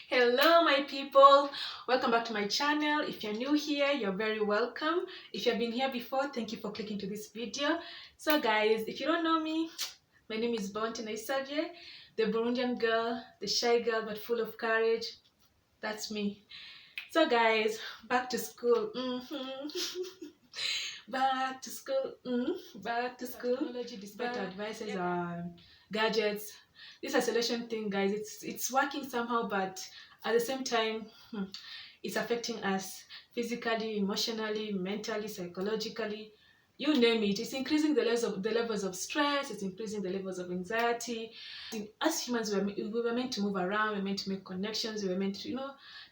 Hello my people, welcome back to my channel. If you're new here, you're very welcome. If you've been here before, thank you for clicking to this video. So guys, if you don't know me, my name is Bounty Naisavye, the Burundian girl, the shy girl but full of courage. That's me. So guys, back to school. Back to school. Back to school. Technology, despite advices on gadgets, this isolation thing, guys, it's working somehow, but at the same time, it's affecting us physically, emotionally, mentally, psychologically, you name it. It's increasing the levels of stress. It's increasing the levels of anxiety. As humans, we were meant to move around. We're meant to make connections. We were meant to,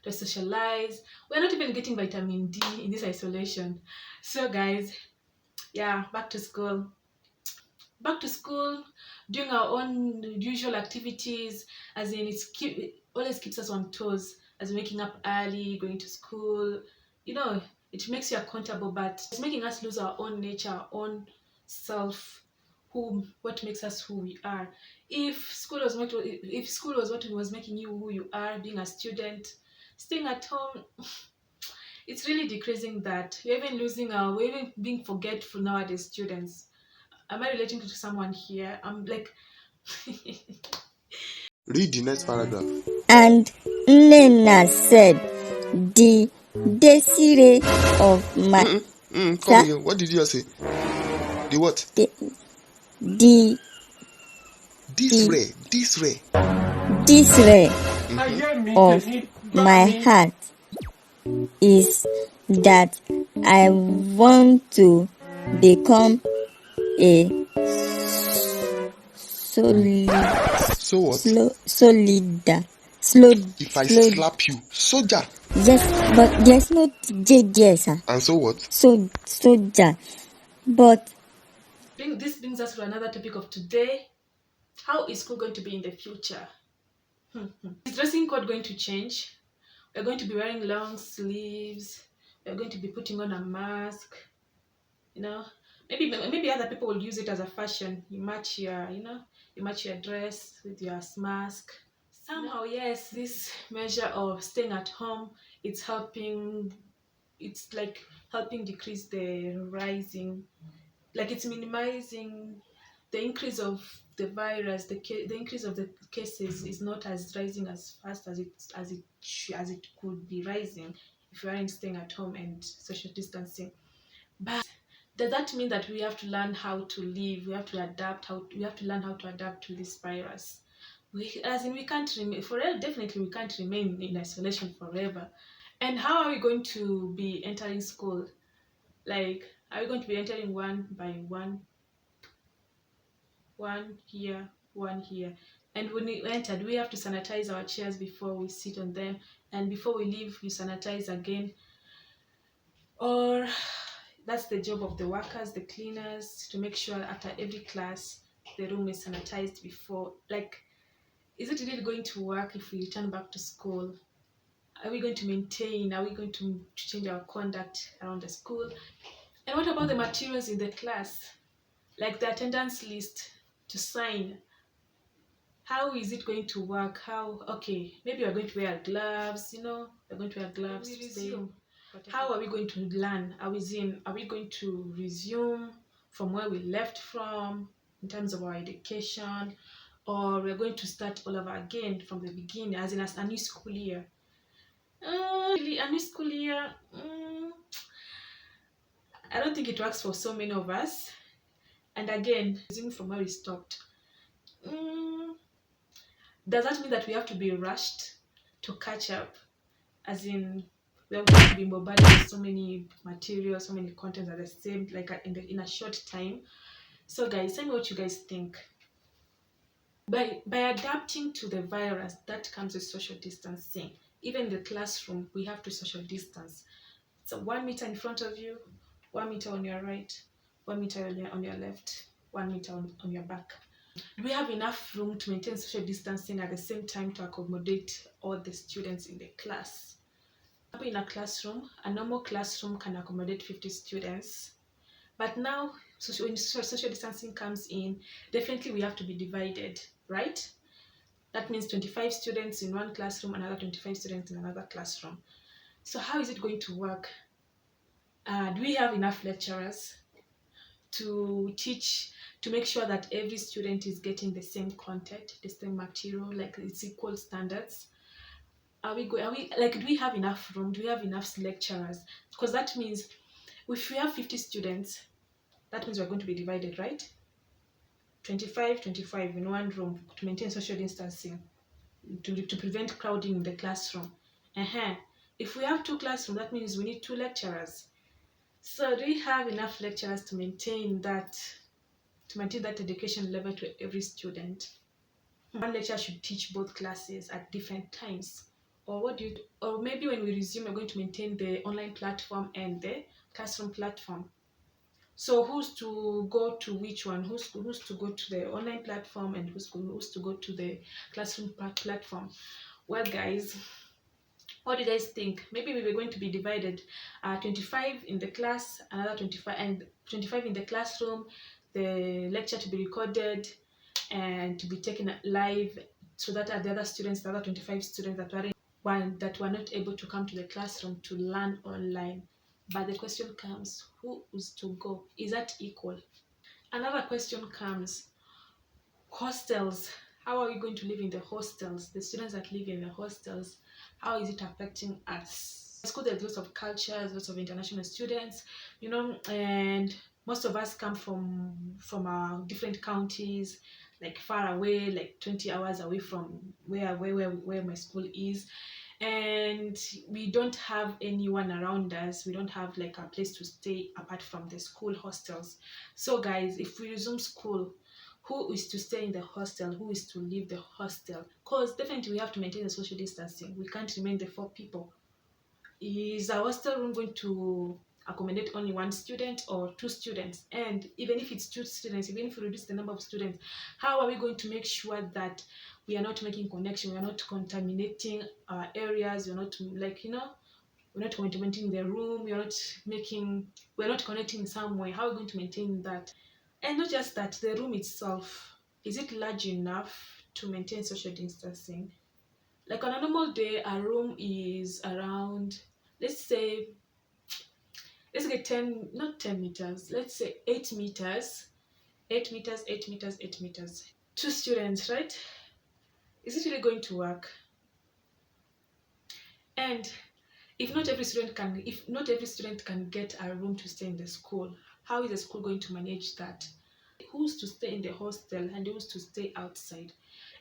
to socialize. We're not even getting vitamin D in this isolation. So guys, yeah, back to school, doing our own usual activities, as in it always keeps us on toes, as in waking up early, going to school. It makes you accountable, but it's making us lose our own nature, our own self, what makes us who we are. If school was what was making you who you are, being a student, staying at home, it's really decreasing that. We're even being forgetful nowadays, students. Am I relating to someone here? I'm like, Read the next paragraph. And Nnenna said, the Desire of my Come again. What did you just say? The what? the This Desire of my heart is that I want to become a solid, So what? If I slap you, soldier. Yes, but there's no J there, sir. And so what? Soldier. But this brings us to another topic of today. How is school going to be in the future? Is dressing code going to change? We're going to be wearing long sleeves. We're going to be putting on a mask. You know, maybe other people will use it as a fashion. You match your dress with your mask. Somehow, yes, this measure of staying at home, it's helping. It's like helping decrease the rising, like it's minimizing the increase of the virus. The increase of the cases is not as rising as fast as it could be rising if we aren't staying at home and social distancing. But does that mean that we have to learn how to live? We have to learn how to adapt to this virus. We can't remain forever. Definitely, we can't remain in isolation forever. And how are we going to be entering school? Like, are we going to be entering one by one here, one here? And when we enter, do we have to sanitize our chairs before we sit on them? And before we leave, we sanitize again? Or that's the job of the workers, the cleaners, to make sure after every class the room is sanitized before. Like, is it really going to work if we return back to school? Are we going to maintain? Are we going to change our conduct around the school? And what about the materials in the class, like the attendance list to sign? How is it going to work? Okay, maybe we're going to wear gloves, we're going to wear gloves to resume. How are we going to learn? Are we going to resume from where we left from in terms of our education, or we're going to start all over again from the beginning, as in as a new school year? Really, a new school year, I don't think it works for so many of us. And again, resuming from where we stopped. Does that mean that we have to be rushed to catch up? As in, we're going to be bombarded with so many materials, so many contents at the same, like in a short time. So guys, tell me what you guys think. By adapting to the virus, that comes with social distancing. Even in the classroom, we have to social distance. So 1 meter in front of you, 1 meter on your right, 1 meter on your left, 1 meter on your back. Do we have enough room to maintain social distancing at the same time to accommodate all the students in the class? In a classroom, a normal classroom can accommodate 50 students. But now, when social distancing comes in, definitely we have to be divided, right? That means 25 students in one classroom, another 25 students in another classroom. So how is it going to work? Do we have enough lecturers to teach, to make sure that every student is getting the same content, the same material, like it's equal standards? Are we like, do we have enough room? Do we have enough lecturers? Because that means if we have 50 students, that means we're going to be divided, right? 25, 25 in one room to maintain social distancing, to prevent crowding in the classroom. If we have 2 classrooms, that means we need 2 lecturers. So do we have enough lecturers to maintain that education level to every student? One lecturer should teach both classes at different times. Or maybe when we resume, we're going to maintain the online platform and the classroom platform. So who's to go to which one? Who's to go to the online platform and who's to go to the classroom platform? Well, guys, what do you guys think? Maybe we were going to be divided, 25 in the class, another 25, and 25 in the classroom, the lecture to be recorded and to be taken live, so that the other students, the other 25 students that were not able to come to the classroom to learn online. But the question comes, who is to go? Is that equal? Another question comes, hostels. How are we going to live in the hostels? The students that live in the hostels, how is it affecting us? At school, there's lots of cultures, lots of international students, and most of us come from our different counties, like far away, like 20 hours away from where my school is. And we don't have anyone around us. We don't have like a place to stay apart from the school hostels. So guys, if we resume school, who is to stay in the hostel? Who is to leave the hostel? Because definitely we have to maintain the social distancing. We can't remain the 4 people. Is our hostel room going to accommodate only 1 student or 2 students? And even if it's 2 students, even if we reduce the number of students, how are we going to make sure that we are not making connection, we are not contaminating our areas, we're not we're not contaminating the room, we're not connecting in some way? How are we going to maintain that? And not just that, the room itself, is it large enough to maintain social distancing? Like on a normal day, a room is around, let's get 10, not 10 meters, let's say 8 meters, 8 meters, 8 meters, 8 meters. 2 students, right? Is it really going to work? And if not every student can get a room to stay in the school, how is the school going to manage that? Who's to stay in the hostel and who's to stay outside?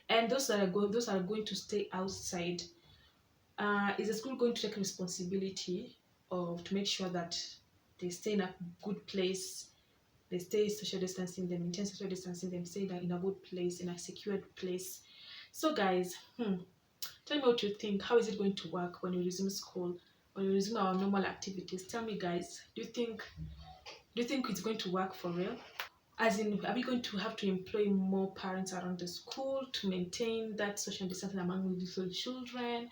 And those are going to stay outside, is the school going to take responsibility to make sure that they stay in a good place, they stay social distancing, they maintain social distancing, they stay in a good place, in a secured place? So guys, tell me what you think. How is it going to work when we resume school, when we resume our normal activities? Tell me, guys, do you think it's going to work for real? As in, are we going to have to employ more parents around the school to maintain that social distancing among little children?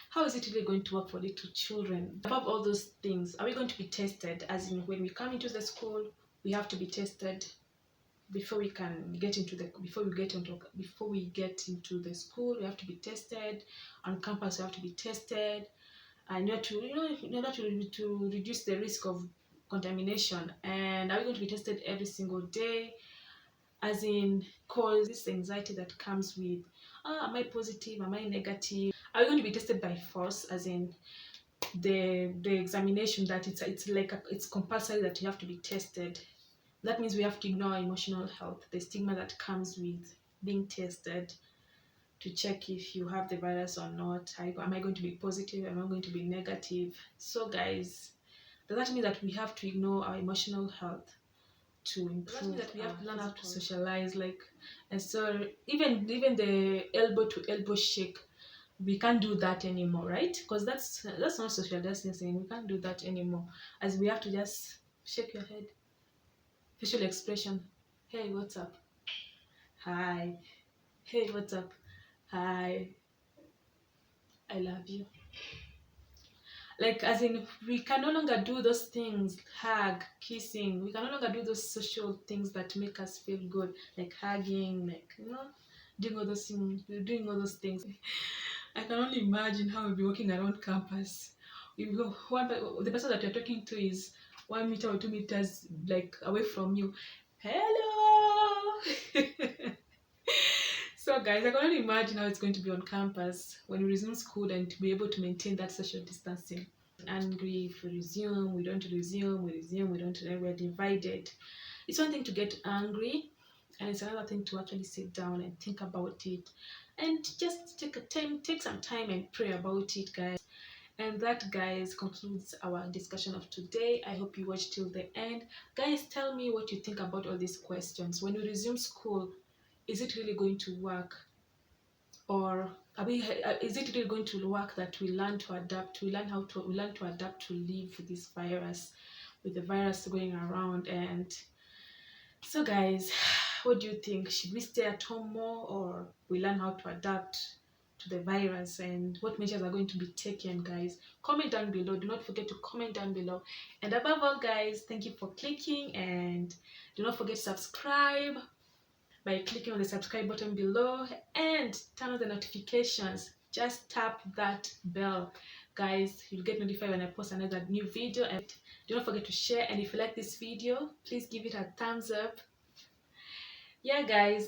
How is it really going to work for little children? Above all those things, are we going to be tested? As in, when we come into the school, we have to be tested before we get into the school. We have to be tested on campus. We have to be tested, and in order to reduce the risk of contamination. And are we going to be tested every single day? As in, cause this anxiety that comes with, am I positive, am I negative? Are we going to be tested by force? As in, the examination that it's compulsory that you have to be tested. That means we have to ignore emotional health, the stigma that comes with being tested to check if you have the virus or not. Am I going to be positive? Am I going to be negative? So guys, does that mean that we have to ignore our emotional health to improve? Does that mean that we have to learn how to socialize? And so even the elbow to elbow shake, we can't do that anymore, right? Because that's not social distancing. We can't do that anymore, as we have to just shake your head, facial expression. Hey, what's up? Hi. Hey, what's up? Hi. I love you. Like, as in, we can no longer do those things, hug, kissing. We can no longer do those social things that make us feel good, like hugging, doing all those things. I can only imagine how we'll be walking around campus. You go the person that you're talking to is 1 meter or 2 meters like away from you. Hello. So guys, I can only imagine how it's going to be on campus when we resume school and to be able to maintain that social distancing. Angry if we resume, we don't resume, we resume, we don't, we're divided. It's one thing to get angry, and it's another thing to actually sit down and think about it and just take some time and pray about it, guys. And that, guys, concludes our discussion of today. I hope you watched till the end. Guys, tell me what you think about all these questions. When we resume school, is it really going to work? Or is it really going to work that we learn to adapt, we learn to adapt to live with this virus, with the virus going around? And so guys, what do you think? Should we stay at home more, or we learn how to adapt to the virus, and what measures are going to be taken? Guys, comment down below. Do not forget to comment down below. And above all, guys, thank you for clicking, and do not forget to subscribe by clicking on the subscribe button below and turn on the notifications. Just tap that bell, guys. You'll get notified when I post another new video. And do not forget to share, and if you like this video, please give it a thumbs up. Yeah, guys,